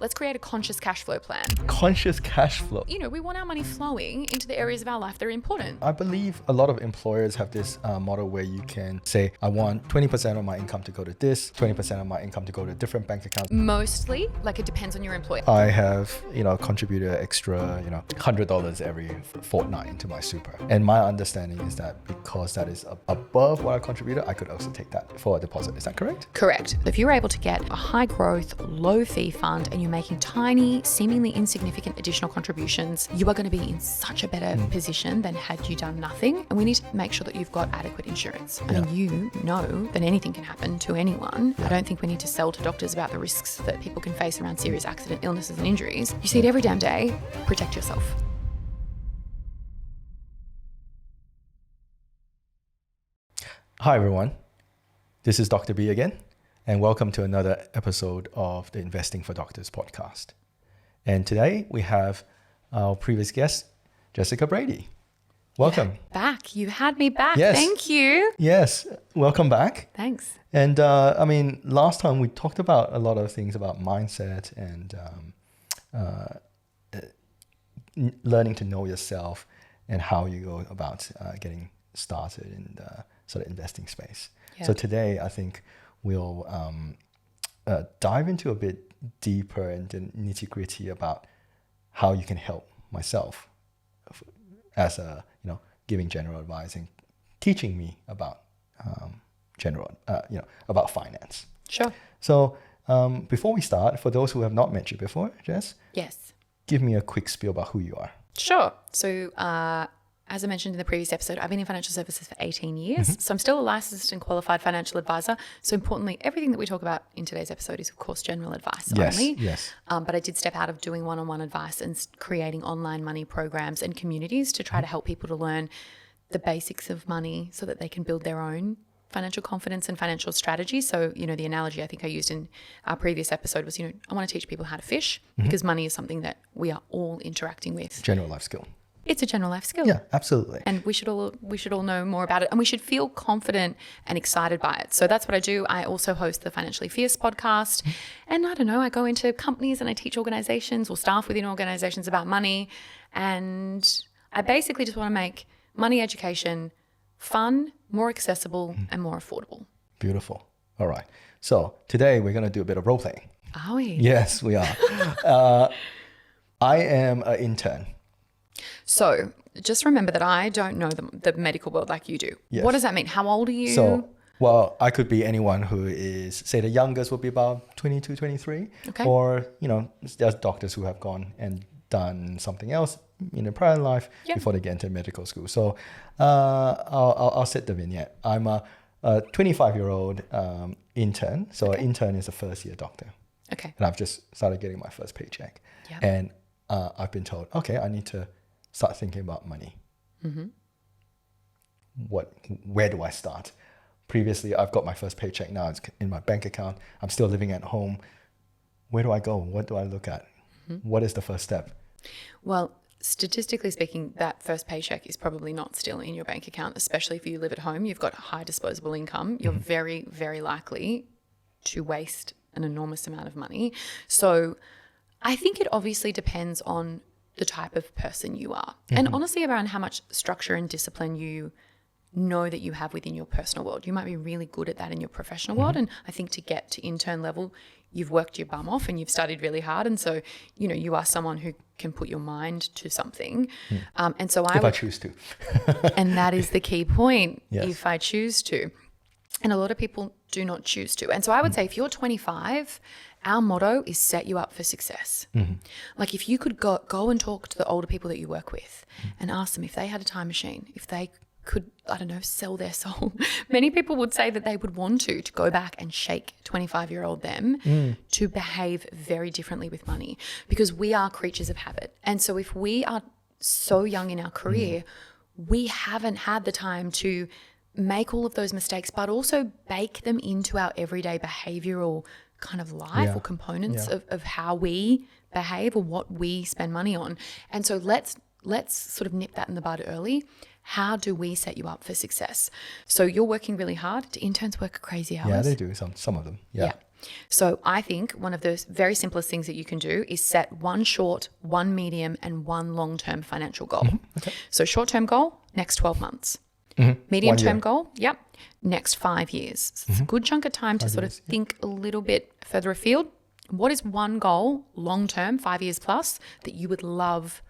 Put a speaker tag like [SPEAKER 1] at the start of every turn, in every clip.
[SPEAKER 1] Let's create a conscious cash flow plan.
[SPEAKER 2] Conscious cash flow.
[SPEAKER 1] You know, we want our money flowing into the areas of our life that are important.
[SPEAKER 2] I believe a lot of employers have this model where you can say, I want 20% of my income to go to this, 20% of my income to go to a different bank account.
[SPEAKER 1] Mostly, like it depends on your employer.
[SPEAKER 2] I have, contributed extra, $100 every fortnight into my super. And my understanding is that because that is above what I contributed, I could also take that for a deposit. Is that correct?
[SPEAKER 1] Correct. If you're able to get a high growth, low fee fund and you're making tiny, seemingly insignificant additional contributions, you are going to be in such a better position than had you done nothing. And we need to make sure that you've got adequate insurance. I mean, you know that anything can happen to anyone. I don't think we need to sell to doctors about the risks that people can face around serious accident, illnesses and injuries. You see it every damn day. Protect yourself.
[SPEAKER 2] Hi everyone, this is Dr. B again, and welcome to another episode of the Investing for Doctors podcast. And today we have our previous guest, Jessica Brady. Welcome.
[SPEAKER 1] Yeah, back. You had me back.
[SPEAKER 2] Yes.
[SPEAKER 1] Thank you.
[SPEAKER 2] Yes, welcome back.
[SPEAKER 1] Thanks.
[SPEAKER 2] And last time we talked about a lot of things about mindset and learning to know yourself and how you go about getting started in the sort of investing space. Yeah. So today I think we'll dive into a bit deeper into nitty gritty about how you can help myself as giving general advice and teaching me about about finance.
[SPEAKER 1] Sure.
[SPEAKER 2] So before we start, for those who have not met you before, Jess,
[SPEAKER 1] yes,
[SPEAKER 2] give me a quick spiel about who you are.
[SPEAKER 1] Sure. So as I mentioned in the previous episode, I've been in financial services for 18 years. Mm-hmm. So I'm still a licensed and qualified financial advisor. So importantly, everything that we talk about in today's episode is, of course, general advice only.
[SPEAKER 2] Yes.
[SPEAKER 1] But I did step out of doing one-on-one advice and creating online money programs and communities to try to help people to learn the basics of money so that they can build their own financial confidence and financial strategy. So, the analogy I think I used in our previous episode was, I want to teach people how to fish because money is something that we are all interacting with.
[SPEAKER 2] General life skill.
[SPEAKER 1] It's a general life skill.
[SPEAKER 2] Yeah, absolutely.
[SPEAKER 1] And we should all know more about it, and we should feel confident and excited by it. So that's what I do. I also host the Financially Fierce podcast. And I don't know, I go into companies and I teach organizations or staff within organizations about money. And I basically just want to make money education fun, more accessible, and more affordable.
[SPEAKER 2] Beautiful. All right. So today we're going to do a bit of role playing.
[SPEAKER 1] Are we?
[SPEAKER 2] Yes, we are. I am an intern.
[SPEAKER 1] So just remember that I don't know the medical world like you do.
[SPEAKER 2] Yes.
[SPEAKER 1] What does that mean? How old are you?
[SPEAKER 2] So, I could be anyone who is, say the youngest would be about 22, 23.
[SPEAKER 1] Okay.
[SPEAKER 2] Or, there's doctors who have gone and done something else in their prior life before they get into medical school. So I'll set the vignette. I'm a 25-year-old intern. So an intern is a first-year doctor.
[SPEAKER 1] Okay.
[SPEAKER 2] And I've just started getting my first paycheck.
[SPEAKER 1] Yep.
[SPEAKER 2] And I've been told, okay, I need to start thinking about money. Mm-hmm. Where do I start? Previously, I've got my first paycheck. Now it's in my bank account. I'm still living at home. Where do I go? What do I look at? Mm-hmm. What is the first step?
[SPEAKER 1] Well, statistically speaking, that first paycheck is probably not still in your bank account, especially if you live at home. You've got high disposable income. You're very, very likely to waste an enormous amount of money. So I think it obviously depends on the type of person you are. And honestly, around how much structure and discipline you know that you have within your personal world. You might be really good at that in your professional world. And I think to get to intern level, you've worked your bum off and you've studied really hard. And so, you are someone who can put your mind to something. And so
[SPEAKER 2] I choose to.
[SPEAKER 1] And that is the key point.
[SPEAKER 2] Yes.
[SPEAKER 1] If I choose to. And a lot of people do not choose to. And so I would say if you're 25, our motto is set you up for success. Mm-hmm. Like if you could go and talk to the older people that you work with and ask them if they had a time machine, if they could, sell their soul. Many people would say that they would want to go back and shake 25-year-old them to behave very differently with money because we are creatures of habit. And so if we are so young in our career, we haven't had the time to make all of those mistakes, but also bake them into our everyday behavioral kind of life or components of how we behave or what we spend money on. And so let's sort of nip that in the bud early. How do we set you up for success? So you're working really hard. Do interns work crazy hours?
[SPEAKER 2] Yeah, they do. Some of them. Yeah.
[SPEAKER 1] So I think one of the very simplest things that you can do is set one short, one medium, and one long-term financial goal.
[SPEAKER 2] Okay.
[SPEAKER 1] So short-term goal, next 12 months. Medium-term goal, next 5 years. So it's a good chunk of time to sort of think a little bit further afield. What is one goal, long-term, 5 years plus, that you would love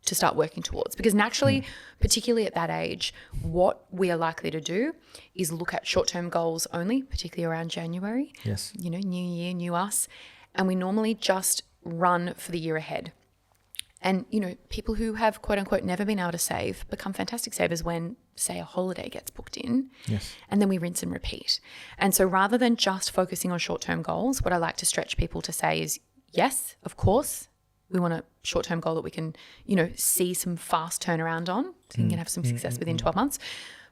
[SPEAKER 1] to start working towards? Because naturally, particularly at that age, what we are likely to do is look at short-term goals only, particularly around January.
[SPEAKER 2] Yes.
[SPEAKER 1] You know, new year, new us. And we normally just run for the year ahead. And, you know, people who have, quote unquote, never been able to save become fantastic savers when, say, a holiday gets booked in.
[SPEAKER 2] Yes.
[SPEAKER 1] And then we rinse and repeat. And so rather than just focusing on short-term goals, what I like to stretch people to say is, yes, of course, we want a short-term goal that we can, you know, see some fast turnaround on, so you can have some success within 12 months.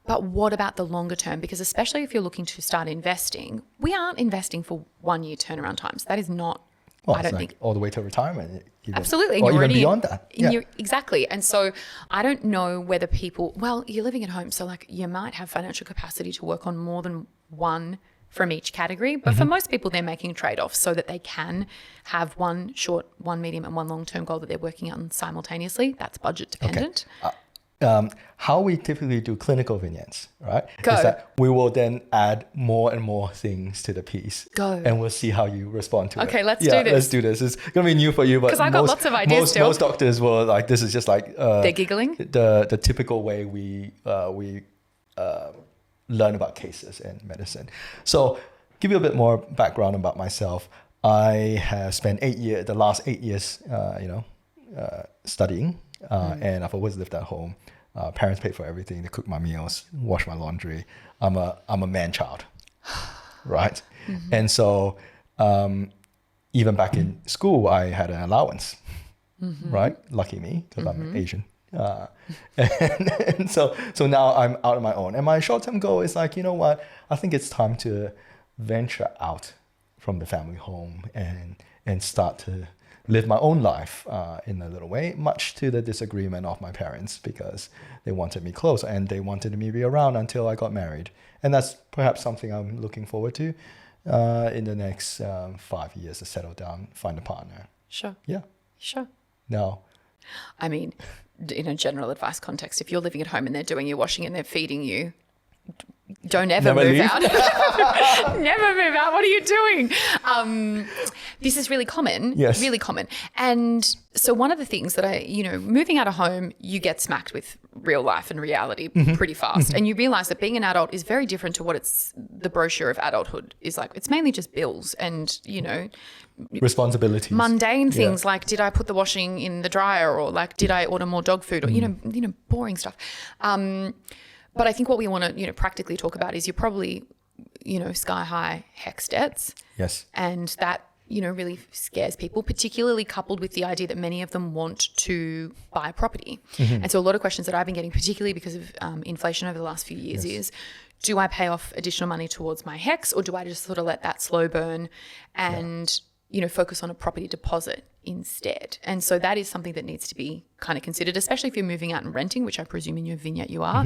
[SPEAKER 1] But what about the longer term? Because especially if you're looking to start investing, we aren't investing for 1 year turnaround times. That is not, I don't think.
[SPEAKER 2] All the way to retirement. Even,
[SPEAKER 1] Absolutely.
[SPEAKER 2] Or even beyond that. Yeah.
[SPEAKER 1] Exactly. And so I don't know whether people, well, you're living at home, so like you might have financial capacity to work on more than one from each category. But for most people, they're making trade-offs so that they can have one short, one medium, and one long-term goal that they're working on simultaneously. That's budget dependent.
[SPEAKER 2] Okay. How we typically do clinical vignettes, right?
[SPEAKER 1] Go.
[SPEAKER 2] Is that we will then add more and more things to the piece.
[SPEAKER 1] Go.
[SPEAKER 2] And we'll see how you respond to it.
[SPEAKER 1] Okay, let's do this.
[SPEAKER 2] Let's do this. It's going to be new for you, but
[SPEAKER 1] 'Cause I've got lots of ideas still.
[SPEAKER 2] Most doctors will like, this is just like...
[SPEAKER 1] they're giggling?
[SPEAKER 2] The typical way we learn about cases in medicine. So give you a bit more background about myself. I have spent the last 8 years, studying, and I've always lived at home. Parents paid for everything. They cook my meals, wash my laundry. I'm a man child, right? And so even back in school, I had an allowance, right? Lucky me, because I'm Asian. And so now I'm out on my own. And my short-term goal is like, you know what? I think it's time to venture out from the family home and start to live my own life in a little way, much to the disagreement of my parents, because they wanted me close and they wanted me to be around until I got married. And that's perhaps something I'm looking forward to in the next 5 years, to settle down, find a partner.
[SPEAKER 1] Sure.
[SPEAKER 2] Yeah.
[SPEAKER 1] Sure.
[SPEAKER 2] No.
[SPEAKER 1] I mean, in a general advice context, if you're living at home and they're doing your washing and they're feeding you, don't ever move out. Never move out. What are you doing? This is really common.
[SPEAKER 2] Yes.
[SPEAKER 1] Really common. And so one of the things that moving out of home, you get smacked with real life and reality pretty fast. And you realize that being an adult is very different to what the brochure of adulthood is like. It's mainly just bills and,
[SPEAKER 2] responsibilities.
[SPEAKER 1] Mundane things like, did I put the washing in the dryer, or like, did I order more dog food, or, boring stuff. But I think what we want to, practically talk about is you're probably, sky high HECS debts.
[SPEAKER 2] Yes.
[SPEAKER 1] And that, really scares people, particularly coupled with the idea that many of them want to buy a property. And so a lot of questions that I've been getting, particularly because of inflation over the last few years, is, do I pay off additional money towards my HECS, or do I just sort of let that slow burn and, focus on a property deposit instead? And so that is something that needs to be kind of considered, especially if you're moving out and renting, which I presume in your vignette you are,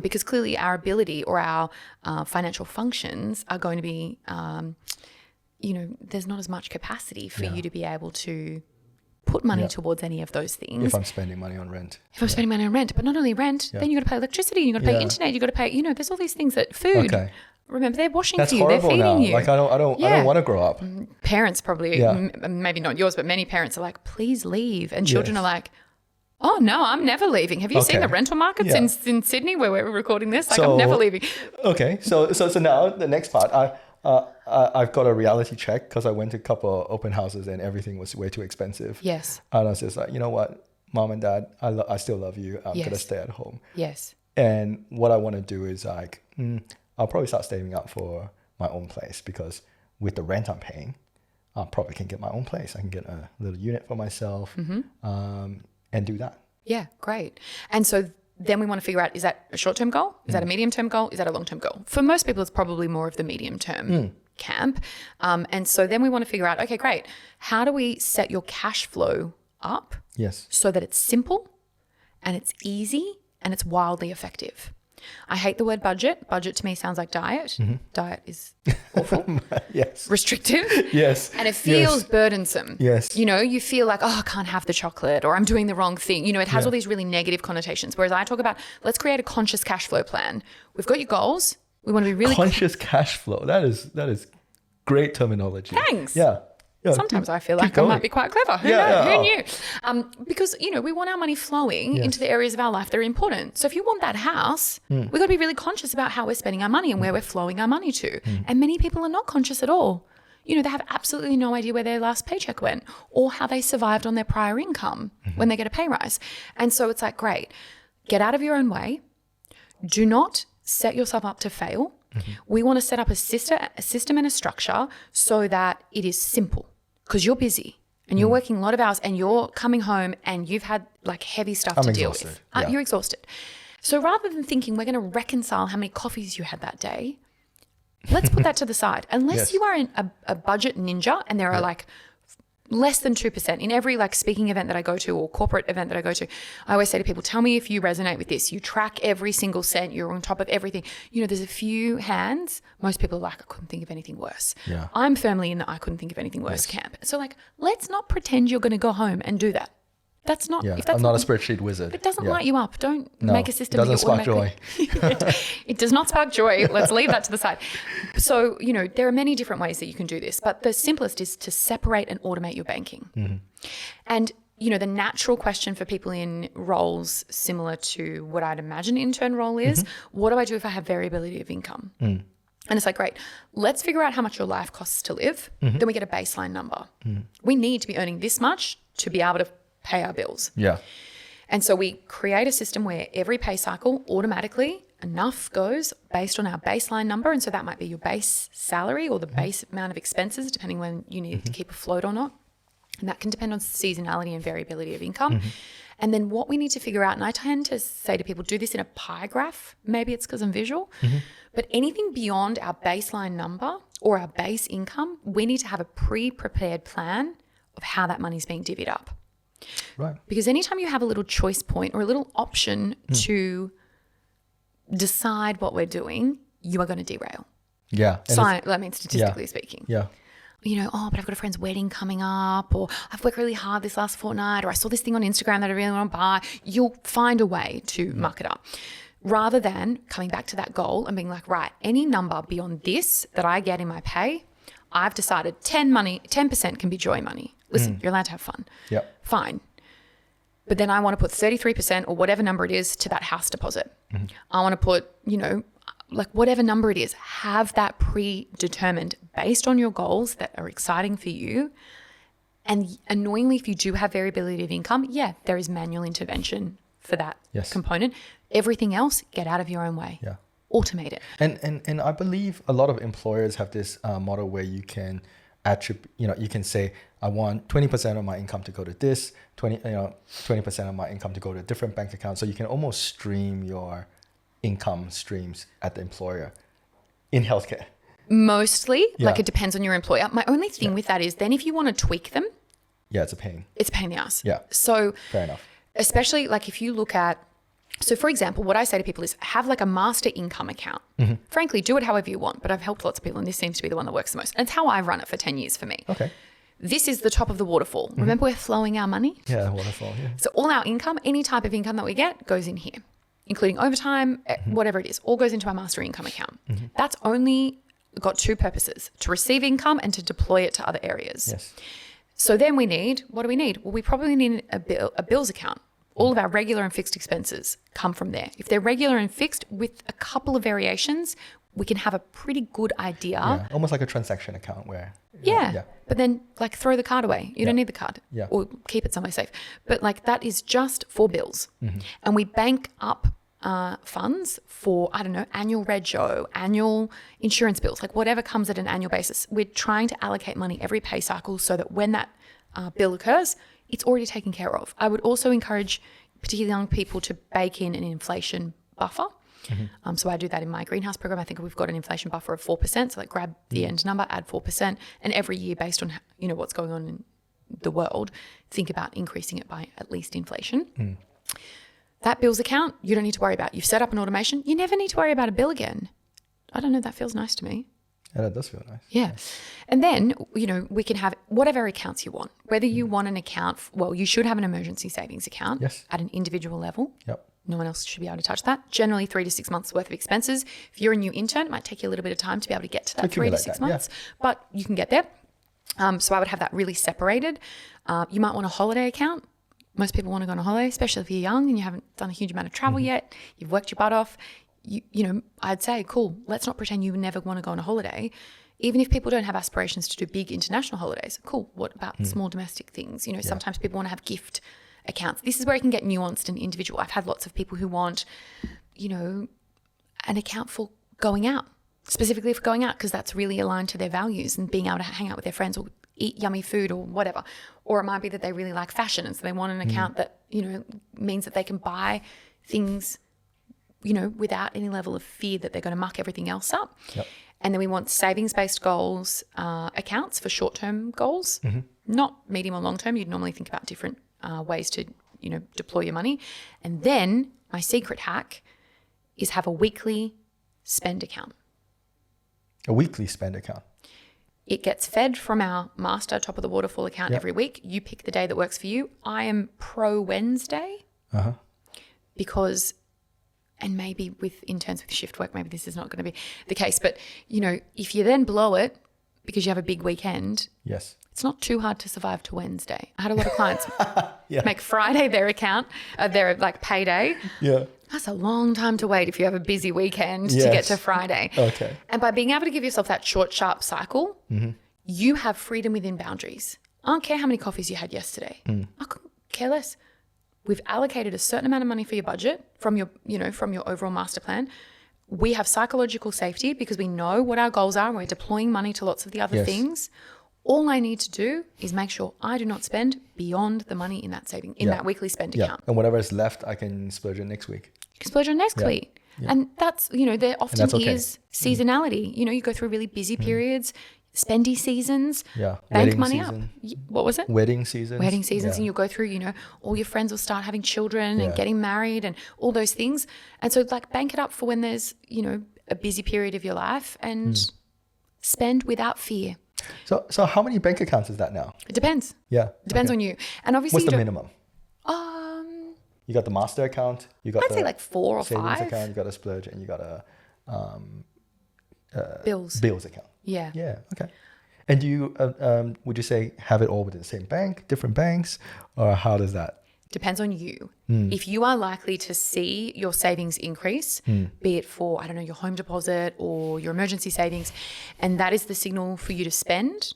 [SPEAKER 1] because clearly our ability or our financial functions are going to be, there's not as much capacity for you to be able to put money towards any of those things.
[SPEAKER 2] If I'm spending money on rent.
[SPEAKER 1] If I'm spending money on rent, but not only rent, then you got to pay electricity, you got to pay internet, you got to pay, there's all these things that food. Okay. Remember, they're washing
[SPEAKER 2] That's
[SPEAKER 1] for you, they're feeding
[SPEAKER 2] now.
[SPEAKER 1] you.
[SPEAKER 2] Like I don't want to grow up.
[SPEAKER 1] Parents probably, maybe not yours, but many parents are like, please leave. And children are like, oh no, I'm never leaving. Have you seen the rental markets in Sydney where we're recording this? Like, I'm never leaving.
[SPEAKER 2] Okay, so now the next part, I've got a reality check, because I went to a couple of open houses and everything was way too expensive.
[SPEAKER 1] Yes.
[SPEAKER 2] And I was just like, you know what, Mom and Dad, I still love you. I'm gonna stay at home.
[SPEAKER 1] Yes.
[SPEAKER 2] And what I want to do is like, I'll probably start saving up for my own place, because with the rent I'm paying, I probably can get my own place. I can get a little unit for myself and do that.
[SPEAKER 1] Yeah, great. And so then we want to figure out, is that a short-term goal? Is that a medium-term goal? Is that a long-term goal? For most people, it's probably more of the medium-term camp. And so then we want to figure out, okay, great. How do we set your cash flow up
[SPEAKER 2] Yes.
[SPEAKER 1] so that it's simple and it's easy and it's wildly effective? I hate the word budget. Budget to me sounds like diet. Diet is awful.
[SPEAKER 2] Yes.
[SPEAKER 1] Restrictive.
[SPEAKER 2] Yes.
[SPEAKER 1] And it feels burdensome.
[SPEAKER 2] Yes.
[SPEAKER 1] You know, you feel like, oh, I can't have the chocolate, or I'm doing the wrong thing. You know, it has all these really negative connotations. Whereas I talk about, let's create a conscious cash flow plan. We've got your goals. We want to be really
[SPEAKER 2] conscious cash flow. That is great terminology.
[SPEAKER 1] Thanks.
[SPEAKER 2] Yeah.
[SPEAKER 1] Sometimes I feel like I might be quite clever. Who knew? Because, you know, we want our money flowing into the areas of our life that are important. So if you want that house, we've got to be really conscious about how we're spending our money and where we're flowing our money to. And many people are not conscious at all. You know, they have absolutely no idea where their last paycheck went or how they survived on their prior income when they get a pay rise. And so it's like, great, get out of your own way. Do not set yourself up to fail. We want to set up a system and a structure so that it is simple. Because you're busy and you're working a lot of hours and you're coming home and you've had like heavy stuff to deal with. You're exhausted. So rather than thinking we're going to reconcile how many coffees you had that day, let's put that to the side. Unless you are a budget ninja and there are like less than 2% in every like speaking event that I go to or corporate event that I go to. I always say to people, tell me if you resonate with this. You track every single cent. You're on top of everything. You know, there's a few hands. Most people are like, I couldn't think of anything worse.
[SPEAKER 2] Yeah.
[SPEAKER 1] I'm firmly in the I couldn't think of anything worse camp. So like, let's not pretend you're going to go home and do that. That's not.
[SPEAKER 2] Yeah.
[SPEAKER 1] If that's
[SPEAKER 2] I'm not a spreadsheet wizard.
[SPEAKER 1] If it doesn't light you up, don't make a system.
[SPEAKER 2] It doesn't spark joy.
[SPEAKER 1] It does not spark joy. Let's leave that to the side. So, you know, there are many different ways that you can do this, but the simplest is to separate and automate your banking. And, you know, the natural question for people in roles similar to what I'd imagine an intern role is, what do I do if I have variability of income? And it's like, great, let's figure out how much your life costs to live. Then we get a baseline number. We need to be earning this much to be able to pay our bills.
[SPEAKER 2] Yeah.
[SPEAKER 1] And so we create a system where every pay cycle automatically enough goes based on our baseline number. And so that might be your base salary or the base amount of expenses, depending when you need to keep afloat or not. And that can depend on seasonality and variability of income. And then what we need to figure out, and I tend to say to people, do this in a pie graph. Maybe it's because I'm visual, but anything beyond our baseline number or our base income, we need to have a pre-prepared plan of how that money's being divvied up.
[SPEAKER 2] Right.
[SPEAKER 1] Because anytime you have a little choice point or a little option to decide what we're doing, you are going to derail.
[SPEAKER 2] Yeah.
[SPEAKER 1] I mean, statistically speaking.
[SPEAKER 2] Yeah.
[SPEAKER 1] You know, oh, but I've got a friend's wedding coming up, or I've worked really hard this last fortnight, or I saw this thing on Instagram that I really want to buy. You'll find a way to muck it up. Rather than coming back to that goal and being like, right, any number beyond this that I get in my pay, I've decided 10% can be joy money. Listen, you're allowed to have fun.
[SPEAKER 2] Yep.
[SPEAKER 1] Fine. But then I want to put 33% or whatever number it is to that house deposit. I want to put, you know, like whatever number it is, have that predetermined based on your goals that are exciting for you. And annoyingly, if you do have variability of income, there is manual intervention for that component. Everything else, get out of your own way.
[SPEAKER 2] Yeah.
[SPEAKER 1] Automate it.
[SPEAKER 2] And I believe a lot of employers have this model where you can you can say, I want 20% of my income to go to this, 20% of my income to go to a different bank account. So you can almost stream your income streams at the employer in healthcare.
[SPEAKER 1] Mostly, like it depends on your employer. My only thing with that is then if you want to tweak them.
[SPEAKER 2] Yeah, it's a pain.
[SPEAKER 1] It's a pain in the ass.
[SPEAKER 2] Yeah.
[SPEAKER 1] So
[SPEAKER 2] fair enough.
[SPEAKER 1] Especially like if you look at, so for example, what I say to people is have like a master income account. Frankly, do it however you want, but I've helped lots of people and this seems to be the one that works the most. And it's how I've run it for 10 years for me.
[SPEAKER 2] Okay.
[SPEAKER 1] This is the top of the waterfall. Remember we're flowing our money?
[SPEAKER 2] Yeah, waterfall, yeah.
[SPEAKER 1] So all our income, any type of income that we get goes in here, including overtime, whatever it is, all goes into our master income account. That's only got two purposes, to receive income and to deploy it to other areas.
[SPEAKER 2] Yes.
[SPEAKER 1] So then what do we need? Well, we probably need a bills account. All of our regular and fixed expenses come from there. If they're regular and fixed with a couple of variations, we can have a pretty good idea.
[SPEAKER 2] Yeah, almost like a transaction account where.
[SPEAKER 1] Yeah. But then like throw the card away. You don't need the card.
[SPEAKER 2] Yeah.
[SPEAKER 1] Or keep it somewhere safe. But like that is just for bills. And we bank up funds for, I don't know, annual rego, annual insurance bills, like whatever comes at an annual basis. We're trying to allocate money every pay cycle so that when that bill occurs, it's already taken care of. I would also encourage particularly young people to bake in an inflation buffer. So I do that in my greenhouse program. I think we've got an inflation buffer of 4%. So like grab the end number, add 4%. And every year based on, you know, what's going on in the world, think about increasing it by at least inflation. That bills account, you don't need to worry about. You've set up an automation. You never need to worry about a bill again. I don't know. That feels nice to me.
[SPEAKER 2] Yeah, that does feel nice.
[SPEAKER 1] Yeah. And then, we can have whatever accounts you want. Whether you want an account, you should have an emergency savings account at an individual level.
[SPEAKER 2] Yep.
[SPEAKER 1] No one else should be able to touch that. Generally 3 to 6 months worth of expenses. If you're a new intern, it might take you a little bit of time to be able to get to that 3 to 6 months, but you can get there. So I would have that really separated. You might want a holiday account. Most people want to go on a holiday, especially if you're young and you haven't done a huge amount of travel yet. You've worked your butt off. I'd say, cool, let's not pretend you never want to go on a holiday. Even if people don't have aspirations to do big international holidays, cool. What about small domestic things? Sometimes people want to have gift accounts. This is where it can get nuanced and individual. I've had lots of people who want, an account for going out, specifically for going out, because that's really aligned to their values and being able to hang out with their friends or eat yummy food or whatever. Or it might be that they really like fashion, and so they want an account that, means that they can buy things without any level of fear that they're going to muck everything else up.
[SPEAKER 2] Yep.
[SPEAKER 1] And then we want savings-based goals, accounts for short-term goals, not medium or long-term. You'd normally think about different ways to, deploy your money. And then my secret hack is have a weekly spend account.
[SPEAKER 2] A weekly spend account.
[SPEAKER 1] It gets fed from our master top of the waterfall account every week. You pick the day that works for you. I am pro Wednesday because... And maybe with interns with shift work, maybe this is not going to be the case. But, if you then blow it because you have a big weekend, it's not too hard to survive to Wednesday. I had a lot of clients make Friday their account, their payday.
[SPEAKER 2] Yeah.
[SPEAKER 1] That's a long time to wait if you have a busy weekend to get to Friday.
[SPEAKER 2] Okay.
[SPEAKER 1] And by being able to give yourself that short, sharp cycle, you have freedom within boundaries. I don't care how many coffees you had yesterday. I couldn't care less. We've allocated a certain amount of money for your budget from your overall master plan. We have psychological safety because we know what our goals are and we're deploying money to lots of the other things. All I need to do is make sure I do not spend beyond the money in that that weekly spend account.
[SPEAKER 2] And whatever is left, I can splurge on next week.
[SPEAKER 1] You can splurge on next week. Yeah. And that's, there often is seasonality. You go through really busy periods, spendy seasons, bank
[SPEAKER 2] wedding
[SPEAKER 1] money
[SPEAKER 2] season.
[SPEAKER 1] up. What was it?
[SPEAKER 2] Wedding seasons.
[SPEAKER 1] And you'll go through, all your friends will start having children and getting married and all those things. And so bank it up for when there's, a busy period of your life and spend without fear.
[SPEAKER 2] So how many bank accounts is that now?
[SPEAKER 1] It depends.
[SPEAKER 2] Yeah.
[SPEAKER 1] It depends on you. And obviously
[SPEAKER 2] what's the minimum? You got the master account, you got
[SPEAKER 1] I'd say 4 or 5.
[SPEAKER 2] Savings account, you got a splurge, and you got a bills account.
[SPEAKER 1] Yeah.
[SPEAKER 2] Yeah. Okay. And do you would you say have it all within the same bank, different banks, or how does that?
[SPEAKER 1] Depends on you. If you are likely to see your savings increase, be it for, your home deposit or your emergency savings, and that is the signal for you to spend,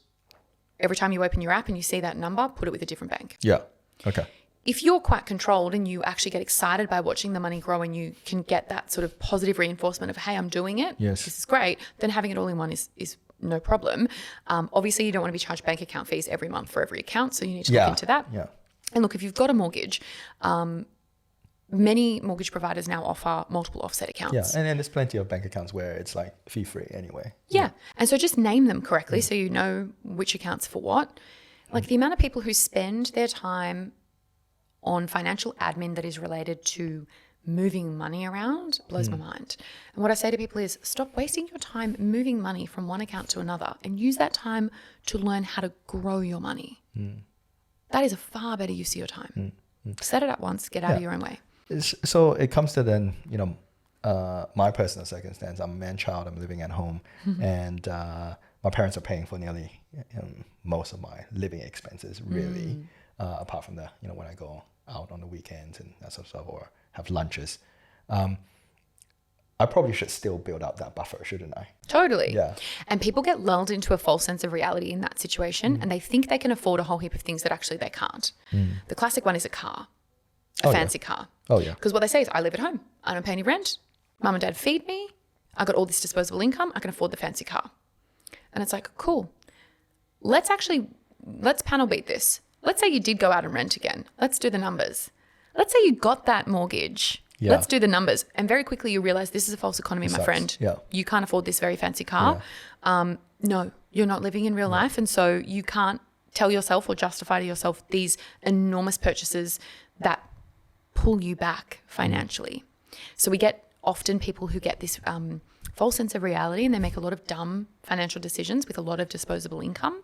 [SPEAKER 1] every time you open your app and you see that number, put it with a different bank.
[SPEAKER 2] Yeah. Okay.
[SPEAKER 1] If you're quite controlled and you actually get excited by watching the money grow and you can get that sort of positive reinforcement of, hey, I'm doing it, this is great, then having it all in one is no problem. Obviously, you don't want to be charged bank account fees every month for every account, so you need to look into that.
[SPEAKER 2] Yeah.
[SPEAKER 1] And look, if you've got a mortgage, many mortgage providers now offer multiple offset accounts.
[SPEAKER 2] Yeah, and then there's plenty of bank accounts where it's fee-free anyway.
[SPEAKER 1] Yeah, and so just name them correctly so you know which account's for what. The amount of people who spend their time on financial admin that is related to moving money around blows my mind. And what I say to people is stop wasting your time moving money from one account to another and use that time to learn how to grow your money. That is a far better use of your time. Set it up once, get out of your own way.
[SPEAKER 2] So it comes to then, my personal circumstance. I'm a man-child, I'm living at home, and my parents are paying for nearly most of my living expenses, really, apart from the, when I go out on the weekends and that sort of stuff or have lunches. I probably should still build up that buffer, shouldn't I?
[SPEAKER 1] Totally.
[SPEAKER 2] Yeah.
[SPEAKER 1] And people get lulled into a false sense of reality in that situation and they think they can afford a whole heap of things that actually they can't. The classic one is a car, a fancy car.
[SPEAKER 2] Oh, yeah.
[SPEAKER 1] Because what they say is, I live at home. I don't pay any rent. Mum and dad feed me. I got all this disposable income. I can afford the fancy car. And it's cool. Let's panel beat this. Let's say you did go out and rent again. Let's do the numbers. Let's say you got that mortgage. Yeah. Let's do the numbers. And very quickly you realize this is a false economy, my friend.
[SPEAKER 2] Yeah.
[SPEAKER 1] You can't afford this very fancy car. Yeah. No, you're not living in real life. And so you can't tell yourself or justify to yourself these enormous purchases that pull you back financially. So we get often people who get this false sense of reality, and they make a lot of dumb financial decisions with a lot of disposable income,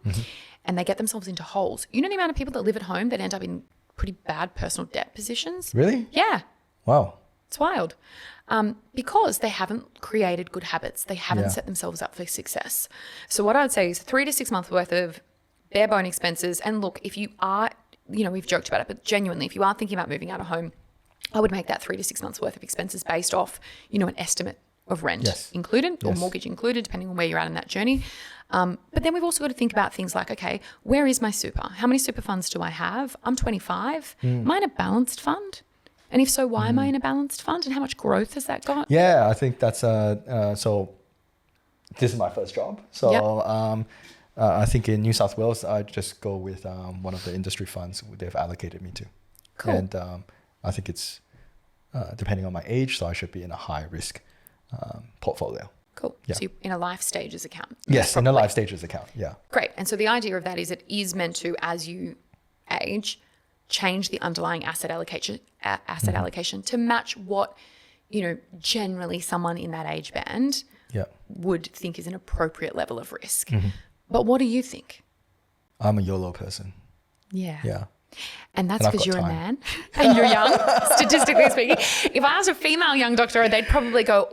[SPEAKER 1] and they get themselves into holes. You know the amount of people that live at home that end up in pretty bad personal debt positions?
[SPEAKER 2] Really?
[SPEAKER 1] Yeah.
[SPEAKER 2] Wow.
[SPEAKER 1] It's wild. Because they haven't created good habits. They haven't set themselves up for success. So what I would say is 3 to 6 months worth of bare bone expenses. And look, if you are, we've joked about it, but genuinely, if you are thinking about moving out of home, I would make that 3 to 6 months worth of expenses based off, an estimate of rent included or mortgage included, depending on where you're at in that journey. But then we've also got to think about things like, okay, where is my super? How many super funds do I have? I'm 25. Am I in a balanced fund? And if so, why am I in a balanced fund, and how much growth has that got?
[SPEAKER 2] Yeah, I think that's so this is my first job. So I think in New South Wales, I just go with one of the industry funds they've allocated me to.
[SPEAKER 1] Cool.
[SPEAKER 2] And I think it's depending on my age, so I should be in a high risk portfolio.
[SPEAKER 1] Cool.
[SPEAKER 2] Yeah.
[SPEAKER 1] So you're in a life stages account.
[SPEAKER 2] Yes, in a life stages account. Yeah.
[SPEAKER 1] Great. And so the idea of that is it is meant to, as you age, change the underlying asset allocation to match what, generally someone in that age band would think is an appropriate level of risk. But what do you think?
[SPEAKER 2] I'm a YOLO person.
[SPEAKER 1] Yeah.
[SPEAKER 2] Yeah.
[SPEAKER 1] And that's because you're a man and you're young, statistically speaking. If I asked a female young doctor, they'd probably go,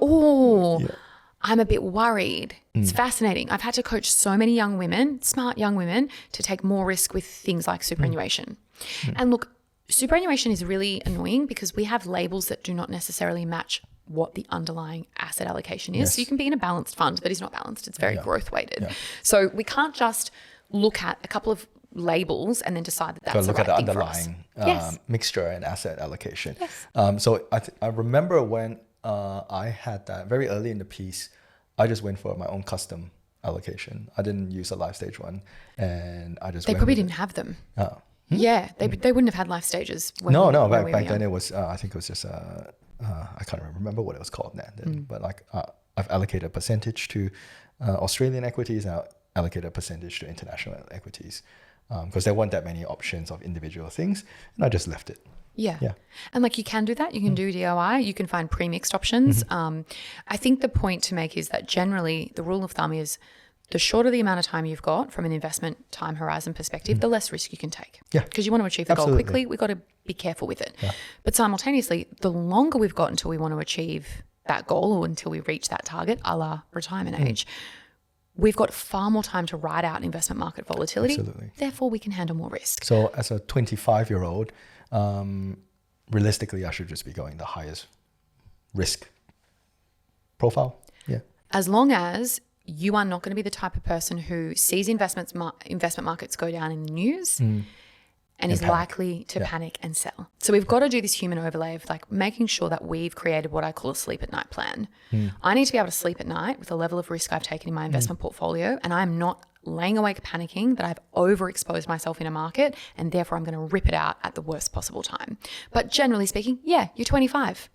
[SPEAKER 1] I'm a bit worried. It's fascinating. I've had to coach so many young women, smart young women, to take more risk with things like superannuation. And look, superannuation is really annoying because we have labels that do not necessarily match what the underlying asset allocation is.
[SPEAKER 2] Yes.
[SPEAKER 1] So you can be in a balanced fund that is not balanced. It's very growth weighted. So we can't just look at a couple of labels and then decide that that's the right thing for us.
[SPEAKER 2] Look at the underlying mixture and asset allocation. So I remember when I had that very early in the piece, I just went for my own custom allocation. I didn't use a life stage one, and I just
[SPEAKER 1] They probably didn't have them. Yeah, they wouldn't have had life stages.
[SPEAKER 2] Back then it was, I think it was just, I can't remember what it was called then. But like I've allocated a percentage to Australian equities, and I allocated a percentage to international equities because there weren't that many options of individual things, and I just left it.
[SPEAKER 1] Yeah. And like you can do that. You can do DOI. You can find pre-mixed options. I think the point to make is that generally the rule of thumb is the shorter the amount of time you've got from an investment time horizon perspective, the less risk you can take. Yeah. Because you want to achieve the goal quickly. We've got to be careful with it. But simultaneously, the longer we've got until we want to achieve that goal or until we reach that target, a la retirement age, we've got far more time to ride out investment market volatility. Therefore, we can handle more risk.
[SPEAKER 2] So as a 25-year-old, realistically, I should just be going the highest risk profile. Yeah.
[SPEAKER 1] As long as you are not going to be the type of person who sees investment markets go down in the news and is panic. Likely to panic and sell. So we've got to do this human overlay of like making sure that we've created what I call a sleep at night plan. I need to be able to sleep at night with the level of risk I've taken in my investment portfolio, and I'm not laying awake panicking that I've overexposed myself in a market and therefore I'm going to rip it out at the worst possible time. But generally speaking, you're 25.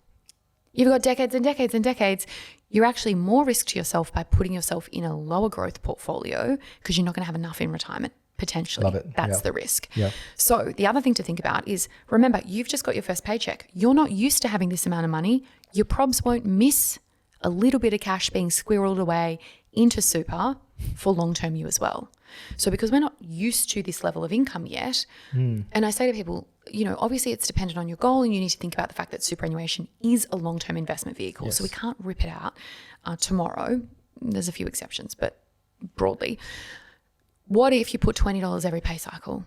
[SPEAKER 1] You've got decades and decades and decades. You're actually more risk to yourself by putting yourself in a lower growth portfolio because you're not going to have enough in retirement, potentially.
[SPEAKER 2] Love it.
[SPEAKER 1] That's the risk. So the other thing to think about is, remember, you've just got your first paycheck. You're not used to having this amount of money. Your probs won't miss a little bit of cash being squirreled away into super for long-term you as well. So because we're not used to this level of income yet, and I say to people, obviously it's dependent on your goal, and you need to think about the fact that superannuation is a long-term investment vehicle. So we can't rip it out tomorrow. There's a few exceptions, but broadly, what if you put $20 every pay cycle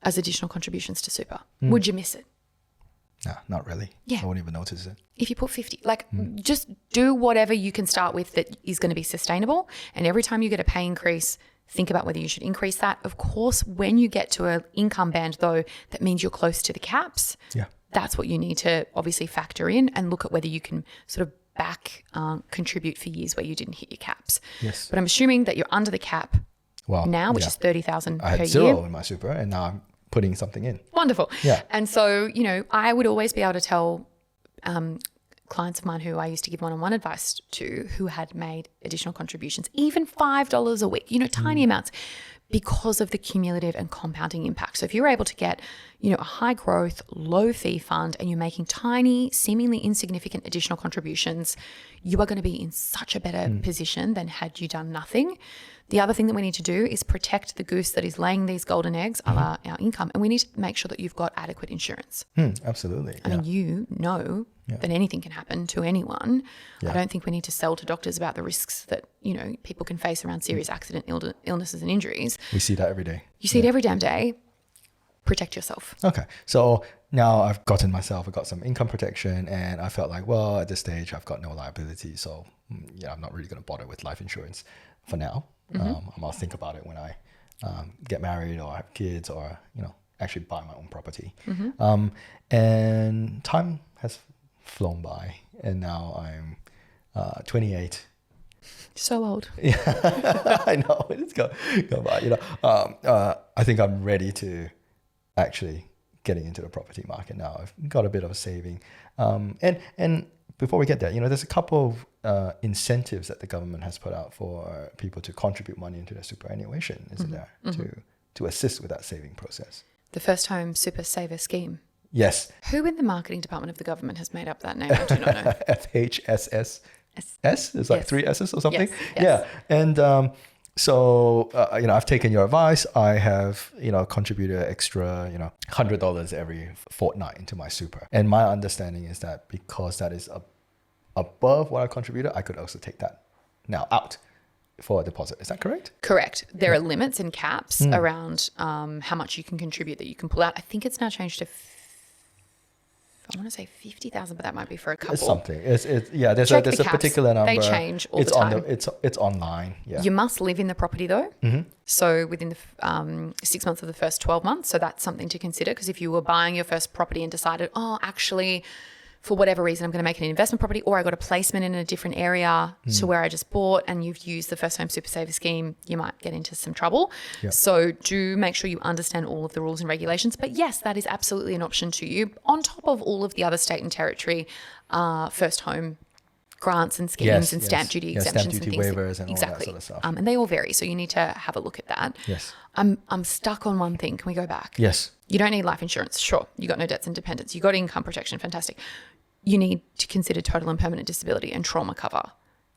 [SPEAKER 1] as additional contributions to super? Would you miss it?
[SPEAKER 2] No, not really.
[SPEAKER 1] Yeah.
[SPEAKER 2] I won't even notice it.
[SPEAKER 1] If you put 50, just do whatever you can start with that is going to be sustainable. And every time you get a pay increase, think about whether you should increase that. Of course, when you get to an income band, though, that means you're close to the caps. That's what you need to obviously factor in and look at whether you can sort of back contribute for years where you didn't hit your caps.
[SPEAKER 2] Yes.
[SPEAKER 1] But I'm assuming that you're under the cap now, which is $30,000 per year.
[SPEAKER 2] I had zero in my super, and now I'm putting something in.
[SPEAKER 1] Wonderful.
[SPEAKER 2] Yeah.
[SPEAKER 1] And so, I would always be able to tell clients of mine who I used to give one-on-one advice to who had made additional contributions, even $5 a week, tiny amounts. because of the cumulative and compounding impact. So if you're able to get, a high growth, low fee fund and you're making tiny, seemingly insignificant additional contributions, you are going to be in such a better position than had you done nothing. The other thing that we need to do is protect the goose that is laying these golden eggs, a la our income. And we need to make sure that you've got adequate insurance.
[SPEAKER 2] Absolutely.
[SPEAKER 1] I mean, that anything can happen to anyone. I don't think we need to sell to doctors about the risks that, people can face around serious accident, illnesses and injuries.
[SPEAKER 2] We see that every day.
[SPEAKER 1] You see it every damn day. Protect yourself.
[SPEAKER 2] Okay. So now I've got some income protection, and I felt like, well, at this stage, I've got no liability. So, I'm not really going to bother with life insurance for now. I'll think about it when I get married or have kids or, actually buy my own property. And time has flown by, and now I'm 28.
[SPEAKER 1] So old.
[SPEAKER 2] Yeah, I know. It's go by. I think I'm ready to actually getting into the property market now. I've got a bit of a saving. And before we get there, there's a couple of incentives that the government has put out for people to contribute money into their superannuation, isn't there, to assist with that saving process.
[SPEAKER 1] The First Home Super Saver Scheme.
[SPEAKER 2] Yes.
[SPEAKER 1] Who in the marketing department of the government has made up that name? I do not know.
[SPEAKER 2] FHSS. There's like 3 S's or something.
[SPEAKER 1] Yes.
[SPEAKER 2] Yeah. And so, I've taken your advice. I have, contributed extra, $100 every fortnight into my super. And my understanding is that because that is above what I contributed, I could also take that now out for a deposit. Is that correct?
[SPEAKER 1] Correct. There are limits and caps around how much you can contribute that you can pull out. I think it's now changed to I want to say 50,000, but that might be for a couple.
[SPEAKER 2] It's something. There's a particular number.
[SPEAKER 1] They change all the time.
[SPEAKER 2] It's online. Yeah.
[SPEAKER 1] You must live in the property though. So within the 6 months of the first 12 months. So that's something to consider, because if you were buying your first property and decided, actually, for whatever reason, I'm going to make it an investment property, or I got a placement in a different area to where I just bought, and you've used the First Home Super Saver Scheme, you might get into some trouble. Yep. So do make sure you understand all of the rules and regulations. But yes, that is absolutely an option to you, on top of all of the other state and territory first home grants and schemes and stamp duty exemptions
[SPEAKER 2] stamp duty
[SPEAKER 1] and things.
[SPEAKER 2] waivers and all that sort of stuff.
[SPEAKER 1] And they all vary, so you need to have a look at that.
[SPEAKER 2] Yes.
[SPEAKER 1] I'm stuck on one thing. Can we go back?
[SPEAKER 2] Yes.
[SPEAKER 1] You don't need life insurance. Sure. You got no debts and dependents. You got income protection. Fantastic. You need to consider total and permanent disability and trauma cover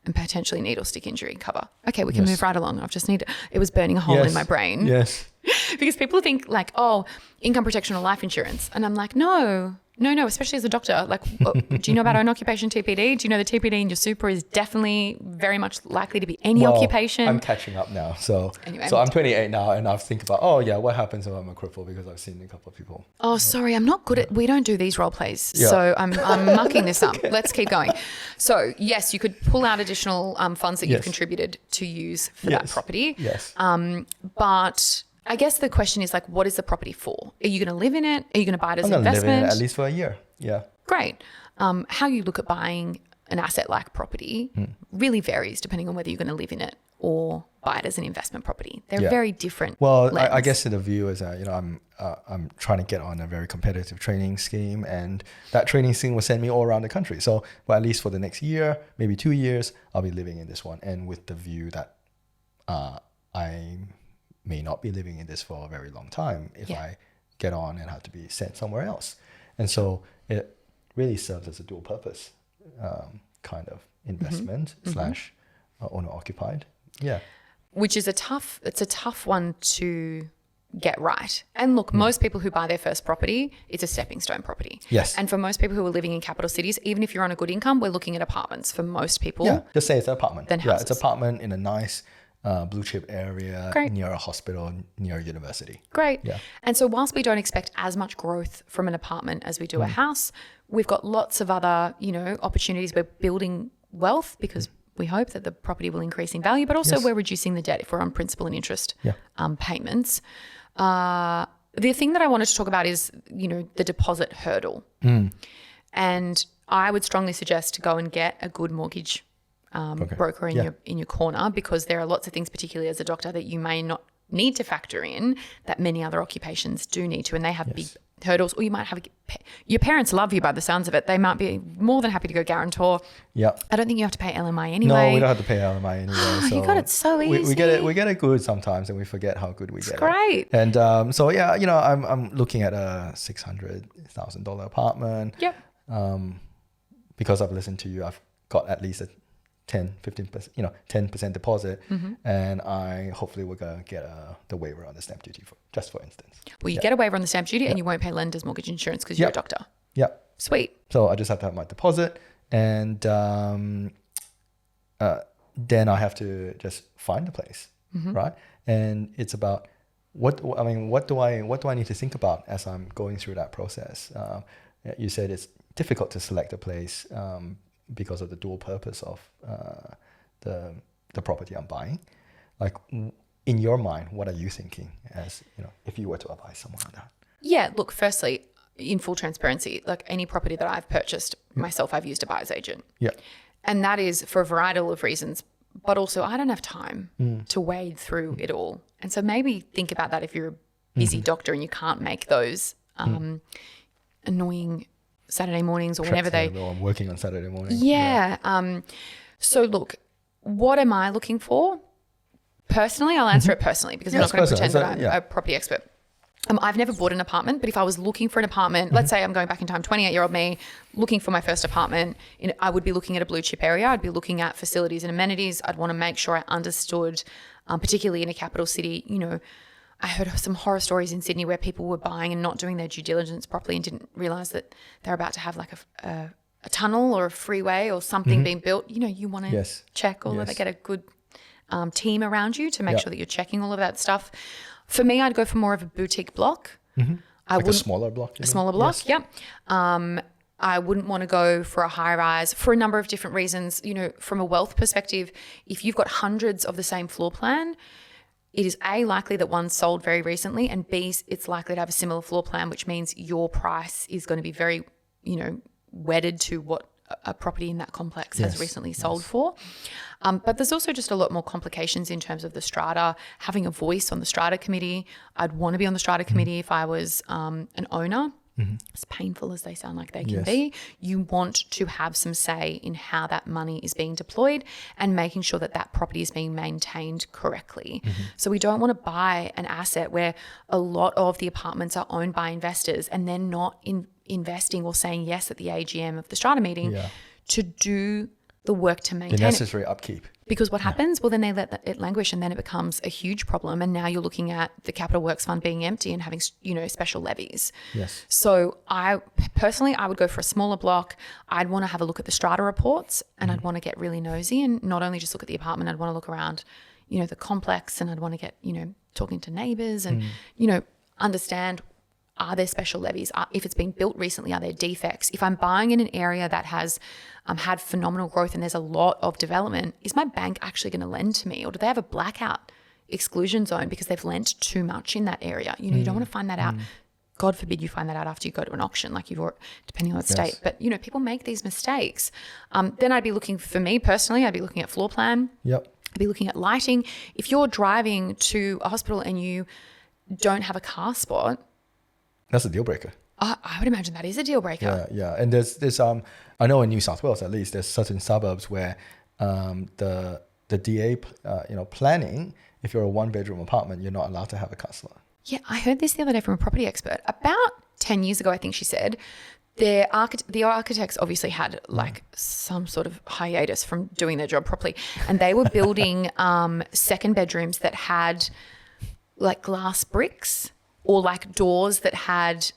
[SPEAKER 1] and potentially needle stick injury cover. Okay, we can move right along. It was burning a hole in my brain.
[SPEAKER 2] Yes.
[SPEAKER 1] Because people think like, income protection or life insurance. And I'm like, no, especially as a doctor. Like, do you know about own occupation TPD? Do you know the TPD in your super is definitely very much likely to be any occupation?
[SPEAKER 2] I'm catching up now. So
[SPEAKER 1] anyway.
[SPEAKER 2] So I'm 28 now, and I think about, what happens if I'm a cripple, because I've seen a couple of people.
[SPEAKER 1] Oh, sorry, I'm not good at, we don't do these role plays. Yeah. So I'm mucking this up. Let's keep going. So yes, you could pull out additional funds that you've contributed to use for that property.
[SPEAKER 2] Yes.
[SPEAKER 1] But I guess the question is like, what is the property for? Are you going to live in it? Are you going to buy it as an investment?
[SPEAKER 2] I'm going to live in it at least for a year. Yeah.
[SPEAKER 1] Great. How you look at buying an asset-like property really varies depending on whether you're going to live in it or buy it as an investment property. They're very different.
[SPEAKER 2] Well, I guess the view is that, I'm trying to get on a very competitive training scheme, and that training scheme will send me all around the country. So, at least for the next year, maybe 2 years, I'll be living in this one, and with the view that I may not be living in this for a very long time if I get on and have to be sent somewhere else. And so it really serves as a dual purpose kind of investment slash owner occupied. Yeah.
[SPEAKER 1] Which is it's a tough one to get right. And look, most people who buy their first property, it's a stepping stone property.
[SPEAKER 2] Yes.
[SPEAKER 1] And for most people who are living in capital cities, even if you're on a good income, we're looking at apartments for most people.
[SPEAKER 2] Yeah, just say it's an apartment.
[SPEAKER 1] Then houses.
[SPEAKER 2] Yeah, it's an apartment in a nice blue chip area, near a hospital, near a university.
[SPEAKER 1] Great.
[SPEAKER 2] Yeah.
[SPEAKER 1] And so whilst we don't expect as much growth from an apartment as we do a house, we've got lots of other, opportunities. We're building wealth because we hope that the property will increase in value, but also we're reducing the debt if we're on principal and interest payments. The thing that I wanted to talk about is, the deposit hurdle. And I would strongly suggest to go and get a good mortgage broker in your corner, because there are lots of things, particularly as a doctor, that you may not need to factor in that many other occupations do need to, and they have big hurdles. Or you might have your parents love you by the sounds of it. They might be more than happy to go guarantor.
[SPEAKER 2] Yeah.
[SPEAKER 1] I don't think you have to pay LMI anyway.
[SPEAKER 2] No, we don't have to pay LMI anyway. So
[SPEAKER 1] you got it so easy.
[SPEAKER 2] We get it good sometimes, and we forget how good we get it.
[SPEAKER 1] Great.
[SPEAKER 2] And so yeah, you know, I'm looking at a $600,000 apartment.
[SPEAKER 1] Yep.
[SPEAKER 2] Because I've listened to you, I've got at least a 10% deposit, and I hopefully we're gonna get the waiver on the stamp duty for instance.
[SPEAKER 1] Well, you get a waiver on the stamp duty, and you won't pay lender's mortgage insurance because you're a doctor.
[SPEAKER 2] Yeah.
[SPEAKER 1] Sweet.
[SPEAKER 2] So I just have to have my deposit, and then I have to just find a place, right? And it's about what do I need to think about as I'm going through that process? You said it's difficult to select a place because of the dual purpose of the property I'm buying. Like, in your mind, what are you thinking as, you know, if you were to advise someone on that?
[SPEAKER 1] Yeah, look, firstly, in full transparency, like any property that I've purchased myself, I've used a buyer's agent.
[SPEAKER 2] Yeah.
[SPEAKER 1] And that is for a variety of reasons, but also I don't have time to wade through it all. And so maybe think about that if you're a busy doctor and you can't make those annoying Saturday mornings or whenever
[SPEAKER 2] I'm working on Saturday morning.
[SPEAKER 1] Yeah. So look, what am I looking for? Personally, I'll answer it personally because I'm not going to pretend that I'm a property expert. I've never bought an apartment, but if I was looking for an apartment, let's say I'm going back in time, 28-year-old me, looking for my first apartment, I would be looking at a blue chip area. I'd be looking at facilities and amenities. I'd want to make sure I understood, particularly in a capital city, you know, I heard of some horror stories in Sydney where people were buying and not doing their due diligence properly and didn't realise that they're about to have like a tunnel or a freeway or something being built. You know, you want to check all of that, get a good team around you to make sure that you're checking all of that stuff. For me, I'd go for more of a boutique block.
[SPEAKER 2] Like a smaller block?
[SPEAKER 1] A smaller block, yep. I wouldn't want to go for a high rise for a number of different reasons. You know, from a wealth perspective, if you've got hundreds of the same floor plan, it is A, likely that one's sold very recently, and B, it's likely to have a similar floor plan, which means your price is going to be very, you know, wedded to what a property in that complex has recently sold for. But there's also just a lot more complications in terms of the strata, having a voice on the strata committee. I'd want to be on the strata committee if I was an owner. As painful as they sound like they can be, you want to have some say in how that money is being deployed and making sure that that property is being maintained correctly. So we don't want to buy an asset where a lot of the apartments are owned by investors and they're not investing or saying yes at the AGM of the strata meeting to do the work to maintain
[SPEAKER 2] the necessary upkeep.
[SPEAKER 1] Because what happens? Well, then they let it languish and then it becomes a huge problem. And now you're looking at the Capital Works Fund being empty and having, you know, special levies.
[SPEAKER 2] Yes.
[SPEAKER 1] So I would go for a smaller block. I'd want to have a look at the strata reports and I'd want to get really nosy and not only just look at the apartment, I'd want to look around, you know, the complex, and I'd want to get, you know, talking to neighbours and, you know, understand, are there special levies? If it's been built recently, are there defects? If I'm buying in an area that has had phenomenal growth and there's a lot of development, is my bank actually going to lend to me, or do they have a blackout exclusion zone because they've lent too much in that area? You know, you don't want to find that out. God forbid you find that out after you go to an auction, like you've already, depending on the state. But, you know, people make these mistakes. Then I'd be looking, for me personally, I'd be looking at floor plan.
[SPEAKER 2] Yep.
[SPEAKER 1] I'd be looking at lighting. If you're driving to a hospital and you don't have a car spot,
[SPEAKER 2] that's a deal breaker.
[SPEAKER 1] I would imagine that is a deal breaker.
[SPEAKER 2] Yeah. And there's I know in New South Wales at least, there's certain suburbs where the DA planning, if you're a 1-bedroom apartment, you're not allowed to have a car slot.
[SPEAKER 1] Yeah, I heard this the other day from a property expert. About 10 years ago, I think she said, the architects obviously had like some sort of hiatus from doing their job properly, and they were building second bedrooms that had like glass bricks, or like doors that had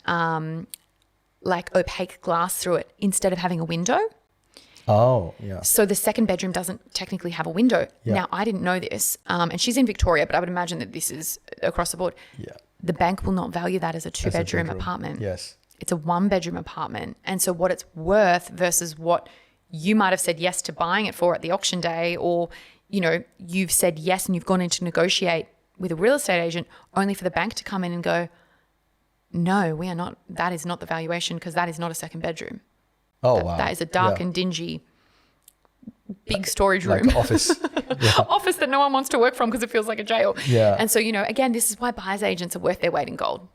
[SPEAKER 1] like opaque glass through it instead of having a window.
[SPEAKER 2] Oh, yeah.
[SPEAKER 1] So the second bedroom doesn't technically have a window.
[SPEAKER 2] Yeah.
[SPEAKER 1] Now, I didn't know this, and she's in Victoria, but I would imagine that this is across the board.
[SPEAKER 2] Yeah.
[SPEAKER 1] The bank will not value that as a 2-bedroom apartment.
[SPEAKER 2] Yes.
[SPEAKER 1] It's a 1-bedroom apartment. And so what it's worth versus what you might have said yes to buying it for at the auction day, or, you know, you've said yes and you've gone in to negotiate with a real estate agent only for the bank to come in and go, no, we are not, that is not the valuation because that is not a second bedroom.
[SPEAKER 2] Oh, wow.
[SPEAKER 1] That is a dark and dingy big storage
[SPEAKER 2] like
[SPEAKER 1] room.
[SPEAKER 2] office.
[SPEAKER 1] Office that no one wants to work from because it feels like a jail.
[SPEAKER 2] Yeah.
[SPEAKER 1] And so, again, this is why buyer's agents are worth their weight in gold.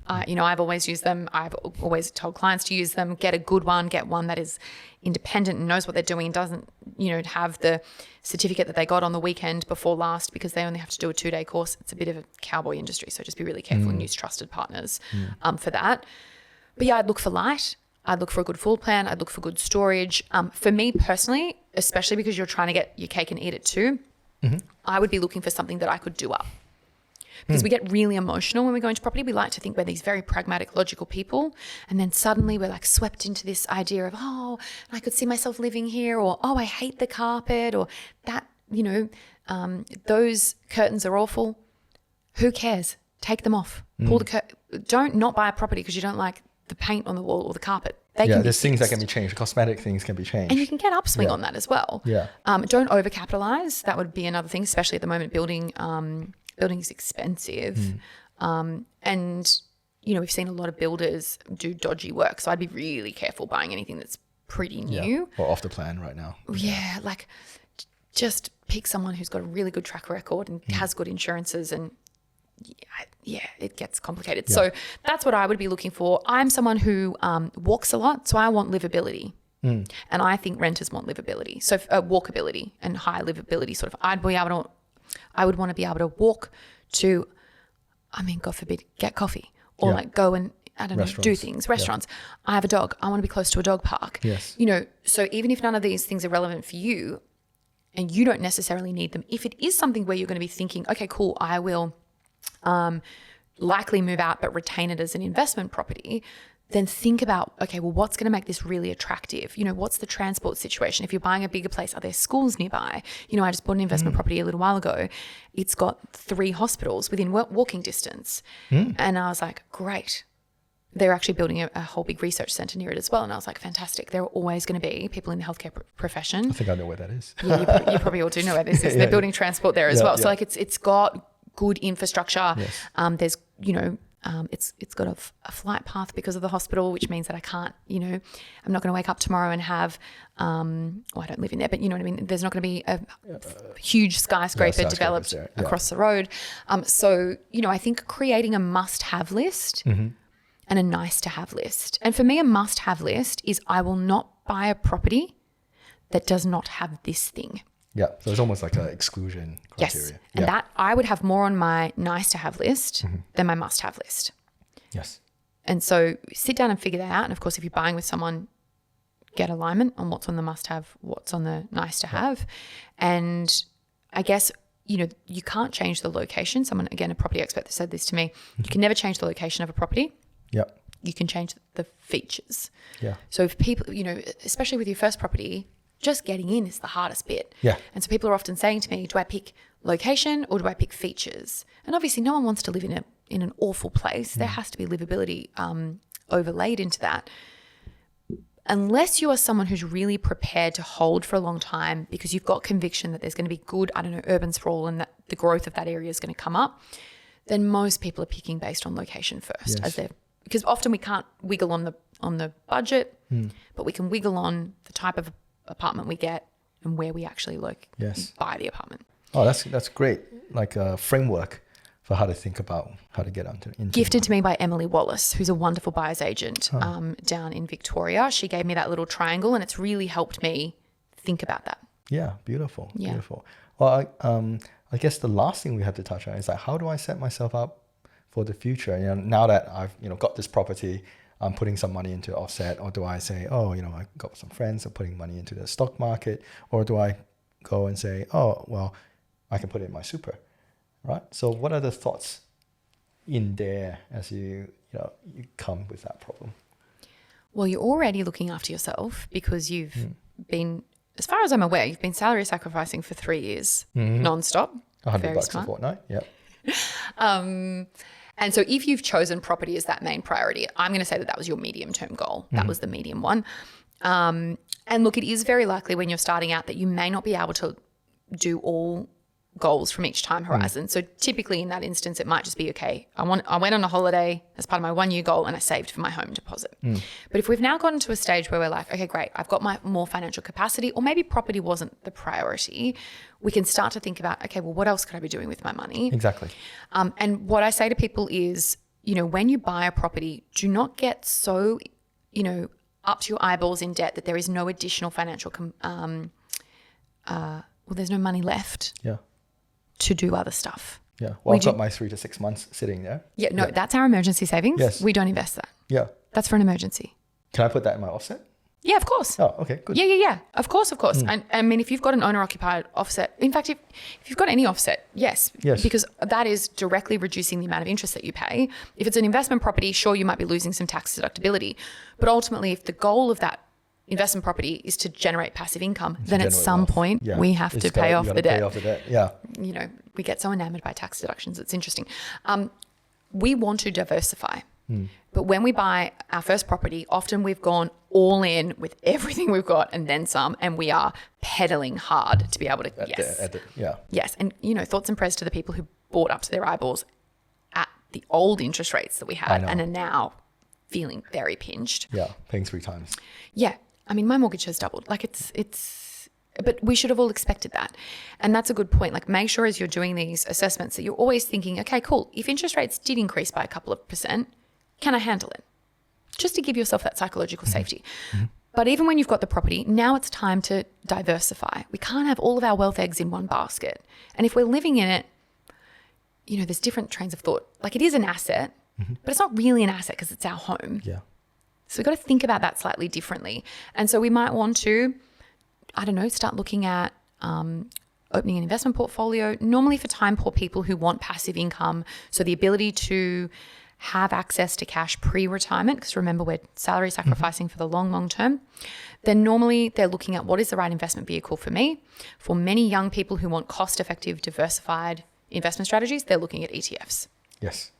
[SPEAKER 1] I've always used them. I've always told clients to use them. Get a good one. Get one that is independent and knows what they're doing and doesn't, have the certificate that they got on the weekend before last because they only have to do a 2-day course. It's a bit of a cowboy industry. So just be really careful and use trusted partners for that. But yeah, I'd look for light. I'd look for a good floor plan. I'd look for good storage. For me personally, especially because you're trying to get your cake and eat it too, I would be looking for something that I could do up. Because we get really emotional when we go into property. We like to think we're these very pragmatic, logical people. And then suddenly we're like swept into this idea of, I could see myself living here, or, I hate the carpet, or that, those curtains are awful. Who cares? Take them off. Pull the curtain. Don't not buy a property because you don't like the paint on the wall or the carpet.
[SPEAKER 2] There's things that can be changed. Cosmetic things can be changed.
[SPEAKER 1] And you can get upswing on that as well.
[SPEAKER 2] Yeah.
[SPEAKER 1] Don't overcapitalize. That would be another thing, especially at the moment. Building is expensive. And, we've seen a lot of builders do dodgy work. So I'd be really careful buying anything that's pretty new.
[SPEAKER 2] Or off the plan right now.
[SPEAKER 1] Yeah. Like just pick someone who's got a really good track record and has good insurances, and it gets complicated. So that's what I would be looking for. I'm someone who walks a lot, so I want livability. And I think renters want livability. So walkability and high livability sort of. I would want to be able to walk to, God forbid, get coffee or like go and, do things, restaurants. I have a dog. I want to be close to a dog park.
[SPEAKER 2] Yes.
[SPEAKER 1] So even if none of these things are relevant for you and you don't necessarily need them, if it is something where you're going to be thinking, okay, cool, I will likely move out but retain it as an investment property, then think about, okay, well, what's going to make this really attractive? What's the transport situation? If you're buying a bigger place, are there schools nearby? I just bought an investment property a little while ago. It's got 3 hospitals within walking distance. And I was like, great. They're actually building a whole big research centre near it as well. And I was like, fantastic. There are always going to be people in the healthcare profession.
[SPEAKER 2] I think I know where that is.
[SPEAKER 1] Yeah, you probably all do know where this is. They're building transport there as well. So it's got good infrastructure.
[SPEAKER 2] Yes.
[SPEAKER 1] There's, it's got a flight path because of the hospital, which means that I can't, I'm not going to wake up tomorrow and have, I don't live in there, but you know what I mean? There's not going to be a huge skyscraper developed across the road. So, I think creating a must-have list and a nice-to-have list. And for me, a must-have list is I will not buy a property that does not have this thing.
[SPEAKER 2] Yeah, so it's almost like an exclusion criteria.
[SPEAKER 1] Yes, and that I would have more on my nice-to-have list than my must-have list.
[SPEAKER 2] Yes.
[SPEAKER 1] And so sit down and figure that out. And, of course, if you're buying with someone, get alignment on what's on the must-have, what's on the nice-to-have. And I guess, you can't change the location. Someone, again, a property expert said this to me. You can never change the location of a property.
[SPEAKER 2] Yep.
[SPEAKER 1] You can change the features.
[SPEAKER 2] Yeah.
[SPEAKER 1] So if people, especially with your first property, just getting in is the hardest bit.
[SPEAKER 2] Yeah.
[SPEAKER 1] And so people are often saying to me, do I pick location or do I pick features? And obviously no one wants to live in an awful place. There has to be livability overlaid into that. Unless you are someone who's really prepared to hold for a long time because you've got conviction that there's going to be good, urban sprawl and that the growth of that area is going to come up, then most people are picking based on location first.
[SPEAKER 2] Yes.
[SPEAKER 1] Because often we can't wiggle on the budget, but we can wiggle on the type of apartment we get and where we actually buy the apartment.
[SPEAKER 2] Oh, that's great. Like a framework for how to think about how to get into
[SPEAKER 1] Gifted to me by Emily Wallace, who's a wonderful buyer's agent down in Victoria. She gave me that little triangle and it's really helped me think about that.
[SPEAKER 2] Yeah, beautiful.
[SPEAKER 1] Yeah.
[SPEAKER 2] Beautiful. Well, I guess the last thing we have to touch on is like, how do I set myself up for the future? Now that I've got this property, I'm putting some money into offset, or do I say, I got some friends are putting money into the stock market, or do I go and say, I can put it in my super, right? So what are the thoughts in there as you come with that problem?
[SPEAKER 1] Well, you're already looking after yourself because you've been, as far as I'm aware, you've been salary sacrificing for 3 years nonstop.
[SPEAKER 2] $100 a fortnight, yeah.
[SPEAKER 1] And so if you've chosen property as that main priority, I'm going to say that was your medium-term goal. That was the medium one. And look, it is very likely when you're starting out that you may not be able to do all goals from each time horizon. So typically in that instance, it might just be, okay, I went on a holiday as part of my 1 year goal and I saved for my home deposit. But if we've now gotten to a stage where we're like, okay, great, I've got my more financial capacity, or maybe property wasn't the priority, we can start to think about, okay, well, what else could I be doing with my money?
[SPEAKER 2] Exactly.
[SPEAKER 1] And what I say to people is, when you buy a property, do not get so, up to your eyeballs in debt that there is no additional financial, there's no money left.
[SPEAKER 2] Yeah.
[SPEAKER 1] To do other stuff.
[SPEAKER 2] Yeah. Well, I've got my 3 to 6 months sitting there.
[SPEAKER 1] Yeah, no, that's our emergency savings.
[SPEAKER 2] Yes.
[SPEAKER 1] We don't invest that.
[SPEAKER 2] Yeah.
[SPEAKER 1] That's for an emergency.
[SPEAKER 2] Can I put that in my offset?
[SPEAKER 1] Yeah, of course.
[SPEAKER 2] Oh, okay, good.
[SPEAKER 1] Yeah. Of course. And I mean, if you've got an owner-occupied offset, in fact, if you've got any offset, yes. Because that is directly reducing the amount of interest that you pay. If it's an investment property, sure, you might be losing some tax deductibility. But ultimately, if the goal of that investment property is to generate passive income, then at some point we have to pay off the debt.
[SPEAKER 2] Yeah.
[SPEAKER 1] We get so enamored by tax deductions. It's interesting. We want to diversify. But when we buy our first property, often we've gone all in with everything we've got and then some, and we are pedaling hard to be able to, Yes. And, thoughts and prayers to the people who bought up to their eyeballs at the old interest rates that we had and are now feeling very pinched.
[SPEAKER 2] Yeah, paying 3 times.
[SPEAKER 1] Yeah. I mean, my mortgage has doubled. Like but we should have all expected that. And that's a good point. Like, make sure as you're doing these assessments that you're always thinking, okay, cool. If interest rates did increase by a couple of %, can I handle it? Just to give yourself that psychological safety. But even when you've got the property, now it's time to diversify. We can't have all of our wealth eggs in one basket. And if we're living in it, there's different trains of thought. Like, it is an asset, but it's not really an asset because it's our home.
[SPEAKER 2] Yeah.
[SPEAKER 1] So we've got to think about that slightly differently. And so we might want to, start looking at opening an investment portfolio, normally for time poor people who want passive income. So the ability to have access to cash pre-retirement, because remember, we're salary sacrificing for the long, long term. Then normally they're looking at what is the right investment vehicle for me. For many young people who want cost-effective, diversified investment strategies, they're looking at ETFs.
[SPEAKER 2] Yes.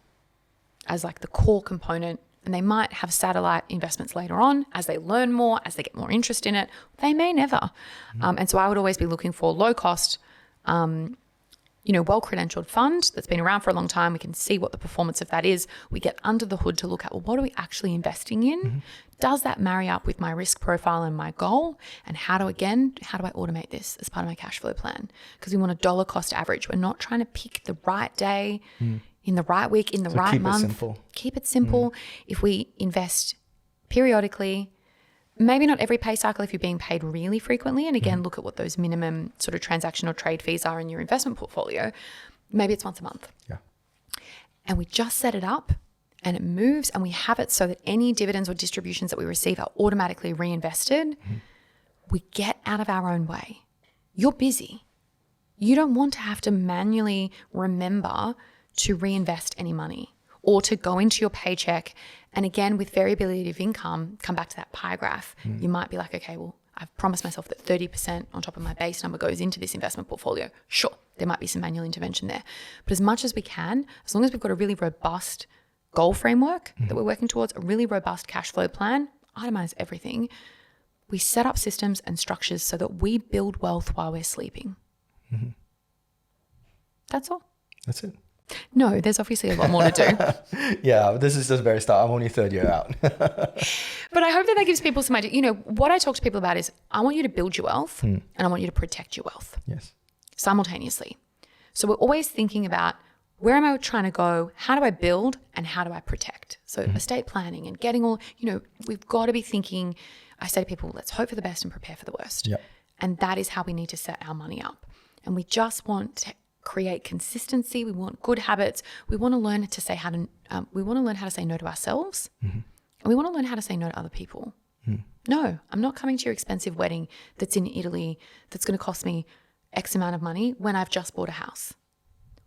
[SPEAKER 1] As like the core component. And they might have satellite investments later on as they learn more, as they get more interest in it. They may never. And so I would always be looking for low cost, well-credentialed fund that's been around for a long time. We can see what the performance of that is. We get under the hood to look at, well, what are we actually investing in? Does that marry up with my risk profile and my goal? And how do I automate this as part of my cash flow plan? Because we want a dollar cost average. We're not trying to pick the right day, in the right week, in the right month. Keep it simple. If we invest periodically, maybe not every pay cycle if you're being paid really frequently, and again, look at what those minimum sort of transaction or trade fees are in your investment portfolio. Maybe it's once a month.
[SPEAKER 2] Yeah.
[SPEAKER 1] And we just set it up and it moves, and we have it so that any dividends or distributions that we receive are automatically reinvested. We get out of our own way. You're busy. You don't want to have to manually remember to reinvest any money or to go into your paycheck. And again, with variability of income, come back to that pie graph. You might be like, okay, well, I've promised myself that 30% on top of my base number goes into this investment portfolio. Sure, there might be some manual intervention there. But as much as we can, as long as we've got a really robust goal framework that we're working towards, a really robust cash flow plan, itemize everything, we set up systems and structures so that we build wealth while we're sleeping. That's all.
[SPEAKER 2] That's it.
[SPEAKER 1] No, there's obviously a lot more to do.
[SPEAKER 2] Yeah, this is just the very start. I'm only 3rd year out.
[SPEAKER 1] But I hope that gives people some idea. What I talk to people about is I want you to build your wealth and I want you to protect your wealth.
[SPEAKER 2] Yes.
[SPEAKER 1] Simultaneously. So we're always thinking about, where am I trying to go? How do I build and how do I protect? So estate planning and getting all, we've got to be thinking, I say to people, let's hope for the best and prepare for the worst.
[SPEAKER 2] Yep.
[SPEAKER 1] And that is how we need to set our money up. And we just want to create consistency. We want good habits. We want to learn to say how to say no to ourselves. And we want to learn how to say no to other people. No, I'm not coming to your expensive wedding that's in Italy that's going to cost me X amount of money when I've just bought a house.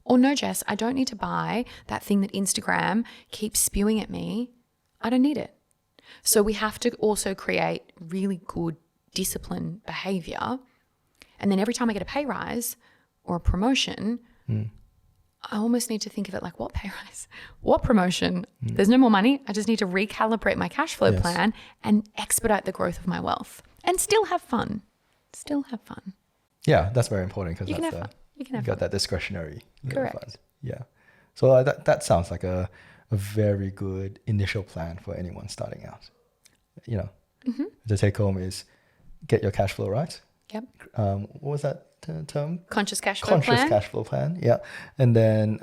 [SPEAKER 1] Or no, Jess, I don't need to buy that thing that Instagram keeps spewing at me. I don't need it. So we have to also create really good disciplined behavior. And then every time I get a pay rise or a promotion, I almost need to think of it like, what pay rise? What promotion? There's no more money. I just need to recalibrate my cash flow plan and expedite the growth of my wealth and still have fun.
[SPEAKER 2] Yeah, that's very important because
[SPEAKER 1] you can have fun. You can have
[SPEAKER 2] got
[SPEAKER 1] fun.
[SPEAKER 2] that discretionary little
[SPEAKER 1] Correct.
[SPEAKER 2] fund. Yeah. So that sounds like a very good initial plan for anyone starting out. You know, the take home is get your cash flow right.
[SPEAKER 1] Yep.
[SPEAKER 2] What was that term?
[SPEAKER 1] Conscious cash flow
[SPEAKER 2] Conscious
[SPEAKER 1] plan.
[SPEAKER 2] cash flow plan. Yeah. And then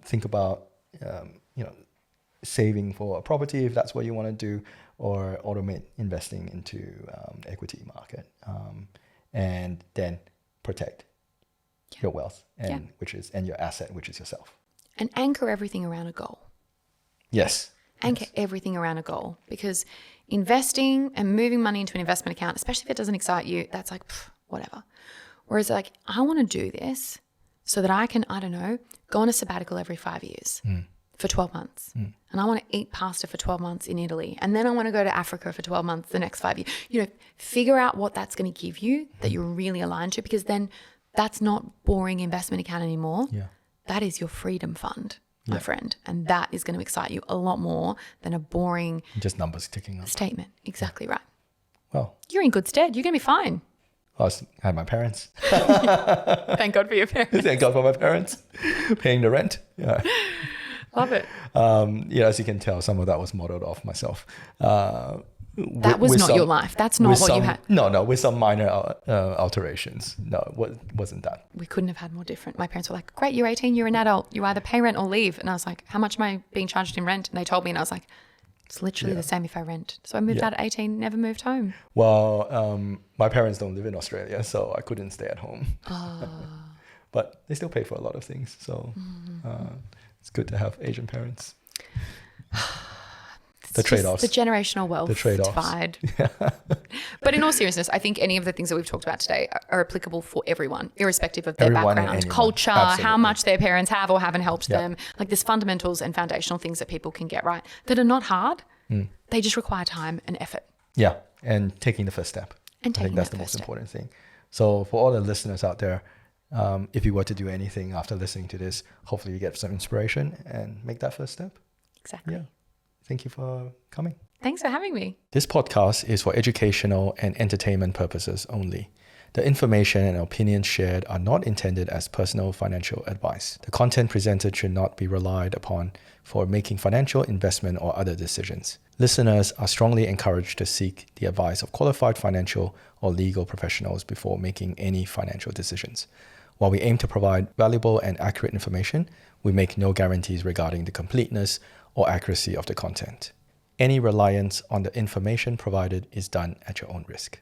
[SPEAKER 2] think about, you know, saving for a property if that's what you want to do, or automate investing into equity market, and then protect your wealth and your asset, which is yourself.
[SPEAKER 1] And anchor everything around a goal.
[SPEAKER 2] Yes.
[SPEAKER 1] Anchor everything around a goal, because investing and moving money into an investment account, especially if it doesn't excite you, that's like, whatever. Whereas like, I want to do this so that I can, I don't know, go on a sabbatical every 5 years for 12 months. And I want to eat pasta for 12 months in Italy. And then I want to go to Africa for 12 months the next 5 years. You know, figure out what that's going to give you that you're really aligned to, because then that's not boring investment account anymore.
[SPEAKER 2] Yeah.
[SPEAKER 1] That is your freedom fund, my friend. And that is going to excite you a lot more than a boring
[SPEAKER 2] Just numbers ticking up.
[SPEAKER 1] statement. Exactly right.
[SPEAKER 2] Well,
[SPEAKER 1] You're in good stead. You're going to be fine.
[SPEAKER 2] I had my parents.
[SPEAKER 1] Thank God for your parents.
[SPEAKER 2] Thank God for my parents paying the rent. Yeah.
[SPEAKER 1] Love it.
[SPEAKER 2] Yeah, as you can tell, some of that was modeled off myself.
[SPEAKER 1] That was not your life. That's not what you had.
[SPEAKER 2] No, with some minor alterations. No, it wasn't that.
[SPEAKER 1] We couldn't have had more different. My parents were like, great, you're 18, you're an adult. You either pay rent or leave. And I was like, how much am I being charged in rent? And they told me, and I was like, it's literally the same if I rent. So I moved out at 18, never moved home.
[SPEAKER 2] Well, my parents don't live in Australia, so I couldn't stay at home. But they still pay for a lot of things. So it's good to have Asian parents. The trade-offs.
[SPEAKER 1] The generational wealth divide. But in all seriousness, I think any of the things that we've talked about today are applicable for everyone, irrespective of their background, culture, how much their parents have or haven't helped them. Like there's fundamentals and foundational things that people can get right that are not hard. They just require time and effort.
[SPEAKER 2] Yeah, and taking the first step. I think that's the most important thing. So for all the listeners out there, if you were to do anything after listening to this, hopefully you get some inspiration and make that first step.
[SPEAKER 1] Exactly.
[SPEAKER 2] Yeah. Thank you for coming.
[SPEAKER 1] Thanks for having me.
[SPEAKER 2] This podcast is for educational and entertainment purposes only. The information and opinions shared are not intended as personal financial advice. The content presented should not be relied upon for making financial, investment, or other decisions. Listeners are strongly encouraged to seek the advice of qualified financial or legal professionals before making any financial decisions. While we aim to provide valuable and accurate information, we make no guarantees regarding the completeness or accuracy of the content. Any reliance on the information provided is done at your own risk.